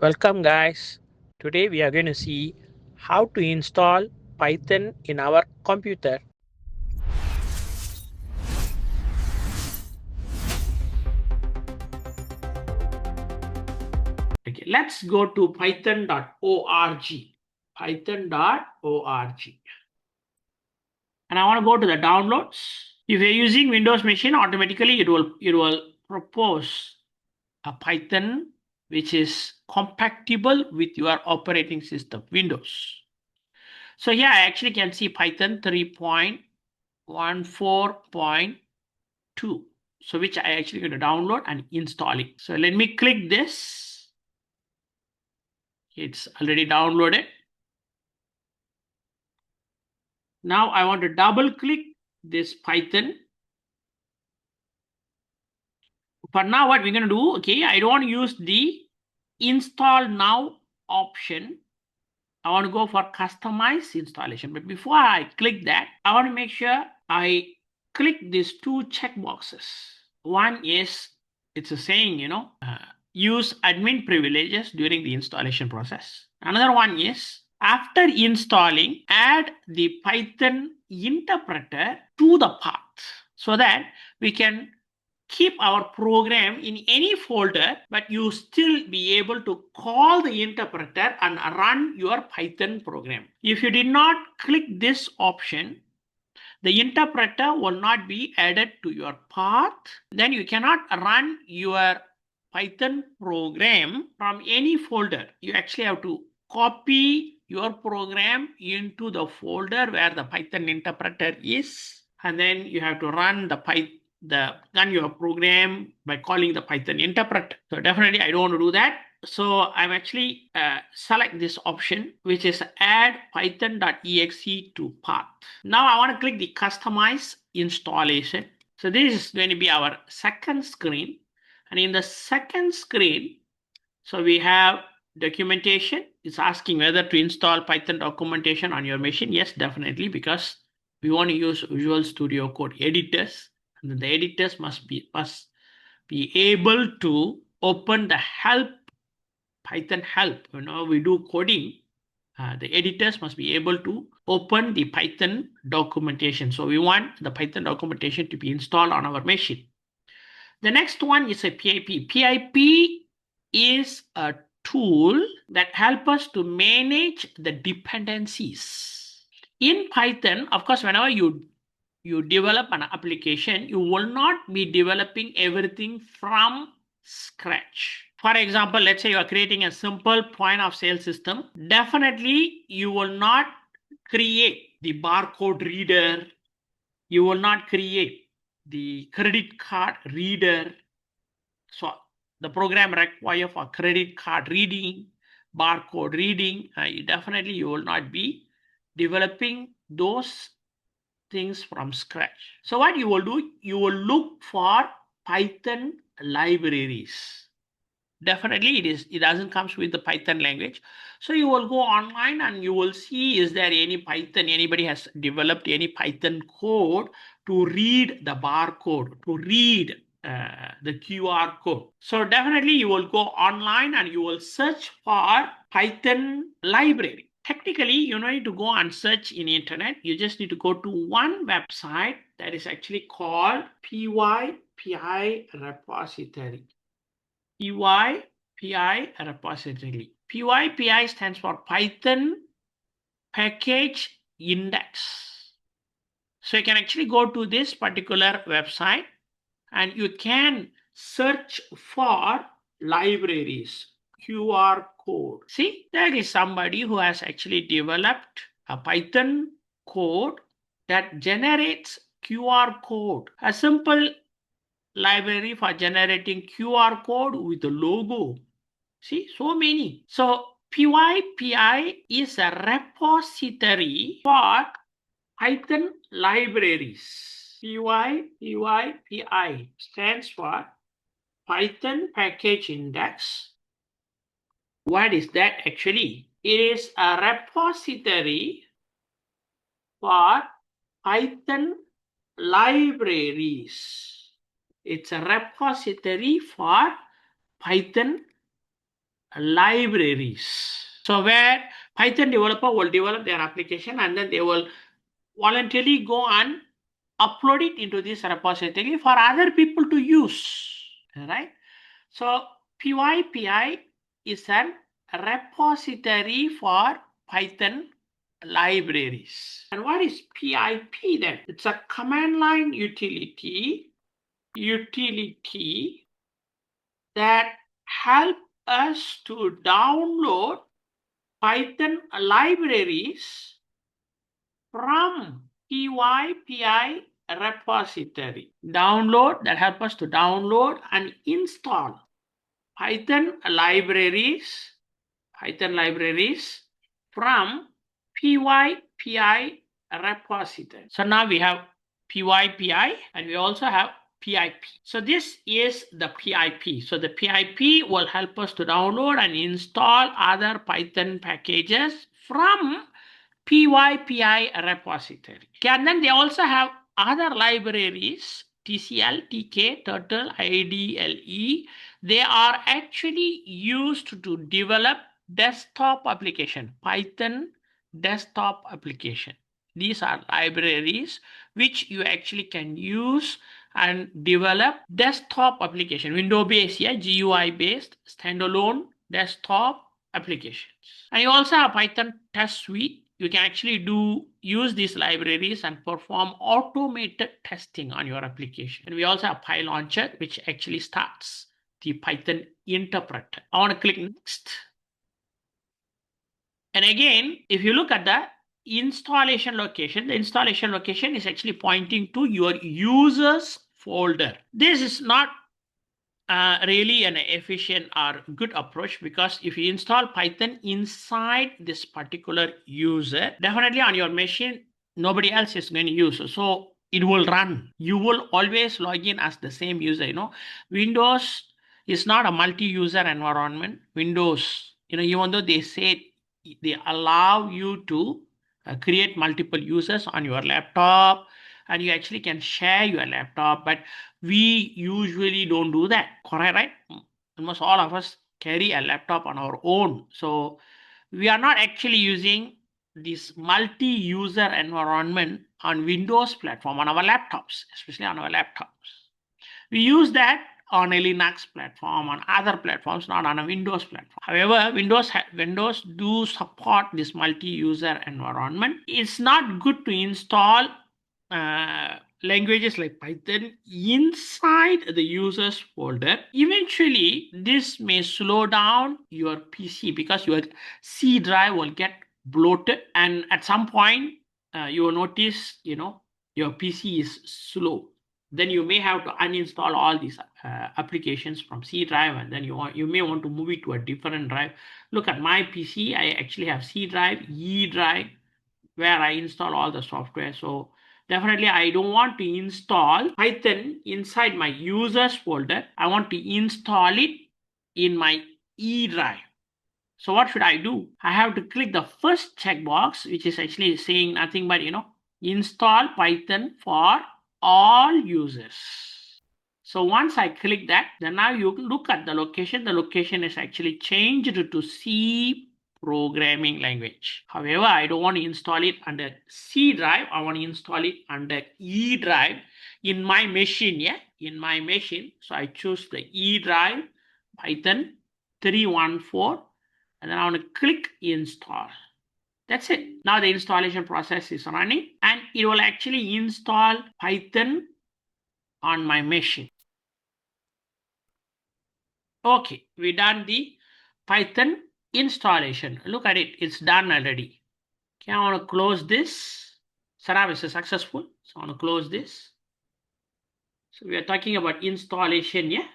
Welcome guys. Today we are going to see how to install Python in our computer. Okay, let's go to python.org. Python.org. And I want to go to the downloads. If you're using Windows machine, automatically it will propose a Python which is compatible with your operating system, Windows. So here I actually can see Python 3.14.2. So which I actually going to download and install it. So let me click this. It's already downloaded. Now I want to double click this Python. For now, what we're going to do, okay, I don't want to use the install now option. I want to go for customize installation. But before I click that, I want to make sure I click these two check boxes. One is, it's a saying, use admin privileges during the installation process. Another one is, after installing, add the Python interpreter to the path so that we can keep our program in any folder, but you still be able to call the interpreter and run your Python program. If you did not click this option, the interpreter will not be added to your path. Then you cannot run your Python program from any folder. You actually have to copy your program into the folder where the Python interpreter is, and then you have to run run your program by calling the Python interpreter. So definitely I don't want to do that. So I'm actually select this option, which is add python.exe to path. Now I want to click the customize installation. So this is going to be our second screen. And in the second screen, so we have documentation. It's asking whether to install Python documentation on your machine. Yes, definitely, because we want to use Visual Studio Code editors. And the editors must be able to open the help, Python help. We do coding. The editors must be able to open the Python documentation. So we want the Python documentation to be installed on our machine. The next one is a PyPI. PyPI is a tool that helps us to manage the dependencies. In Python, of course, whenever you develop an application, you will not be developing everything from scratch. For example, let's say you are creating a simple point of sale system. Definitely, you will not create the barcode reader. You will not create the credit card reader. So the program requires for credit card reading, barcode reading. Definitely, you will not be developing those things from scratch. So what you will do, you will look for Python libraries. Definitely it doesn't come with the Python language. So you will go online and you will see, is there any Python, anybody has developed any Python code to read the barcode, to read the QR code. So definitely you will go online and you will search for Python library. Technically, you don't need to go and search in the internet. You just need to go to one website that is actually called PyPI repository. PyPI repository. PyPI stands for Python Package Index. So you can actually go to this particular website and you can search for libraries, QR code. See, there is somebody who has actually developed a Python code that generates QR code, a simple library for generating QR code with the logo. See, so many. So PyPI is a repository for Python libraries. PyPI stands for Python Package Index. What is that actually? It is a repository for Python libraries. It's a repository for Python libraries. So where Python developer will develop their application and then they will voluntarily go and upload it into this repository for other people to use, right? So PyPI is a repository for Python libraries. And what is PIP then? It's a command line utility that help us to download Python libraries from PyPI repository. Download that help us to download and install Python libraries from PyPI repository. So now we have PyPI and we also have PIP. So this is the PIP. So the PIP will help us to download and install other Python packages from PyPI repository. Okay, and then they also have other libraries, TCL, TK, Turtle, IDLE. They are actually used to develop desktop application, Python desktop application. These are libraries which you actually can use and develop desktop application, window based, yeah, GUI based, standalone desktop applications. And you also have Python test suite. You can actually use these libraries and perform automated testing on your application. And we also have PyLauncher, which actually starts the Python interpreter. I want to click next. And again, if you look at the installation location, the installation location is actually pointing to your users folder. This is not really an efficient or good approach, because if you install Python inside this particular user, definitely on your machine, nobody else is going to use it. So it will run. You will always log in as the same user. Windows is not a multi-user environment. Windows, even though they say they allow you to create multiple users on your laptop, and you actually can share your laptop, but we usually don't do that, correct, right? Almost all of us carry a laptop on our own, so we are not actually using this multi-user environment on Windows platform on our laptops, especially on our laptops. We use that on a Linux platform, on other platforms, not on a Windows platform. However, Windows do support this multi-user environment. It's not good to install languages like Python inside the users folder. Eventually, this may slow down your PC because your C drive will get bloated, and at some point, you will notice, your PC is slow. Then you may have to uninstall all these applications from C drive, and then you may want to move it to a different drive. Look at my PC. I actually have C drive, E drive, where I install all the software. So definitely I don't want to install Python inside my users folder. I want to install it in my E drive. So what should I do? I have to click the first checkbox, which is actually saying nothing but, install Python for all users. So once I click that, then now you look at the location. The location is actually changed to C programming language. However, I don't want to install it under C drive. I want to install it under E drive in my machine. Yeah, in my machine. So I choose the E drive, Python 314, and then I want to click install. That's it. Now the installation process is running, and it will actually install Python on my machine. Okay, we done the Python installation. Look at it, it's done already. Okay, I want to close this. Setup is successful, so I want to close this. So we are talking about installation, yeah?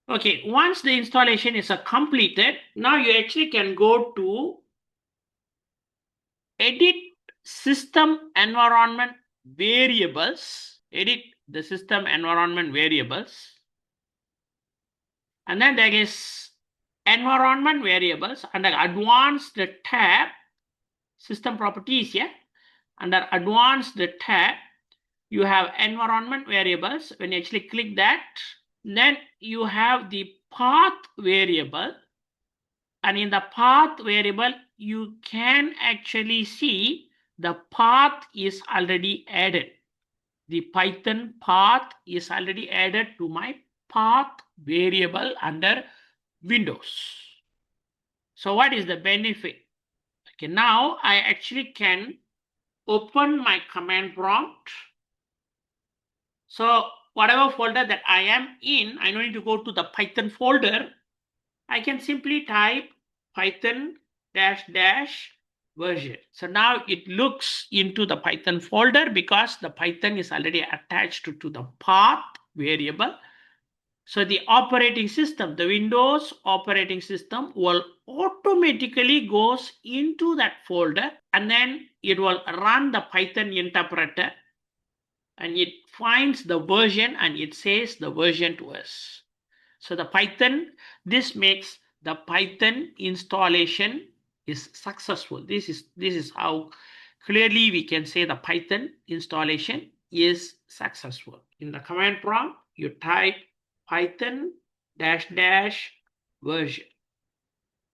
Okay, once the installation is completed, now you actually can go to edit system environment variables, edit the system environment variables, and then there is environment variables under advanced tab, system properties, yeah. Under advanced tab, you have environment variables. When you actually click that, then you have the path variable. And in the path variable, you can actually see the path is already added. The Python path is already added to my path variable under Windows. So what is the benefit? Okay, now I actually can open my command prompt. So whatever folder that I am in, I don't need to go to the Python folder. I can simply type Python -- version. So now it looks into the Python folder because the Python is already attached to the path variable. So the operating system, the Windows operating system, will automatically goes into that folder, and then it will run the Python interpreter, and it finds the version and it says the version to us. So the Python, this makes the Python installation is successful. This is how clearly we can say the Python installation is successful. In the command prompt, you type Python -- version.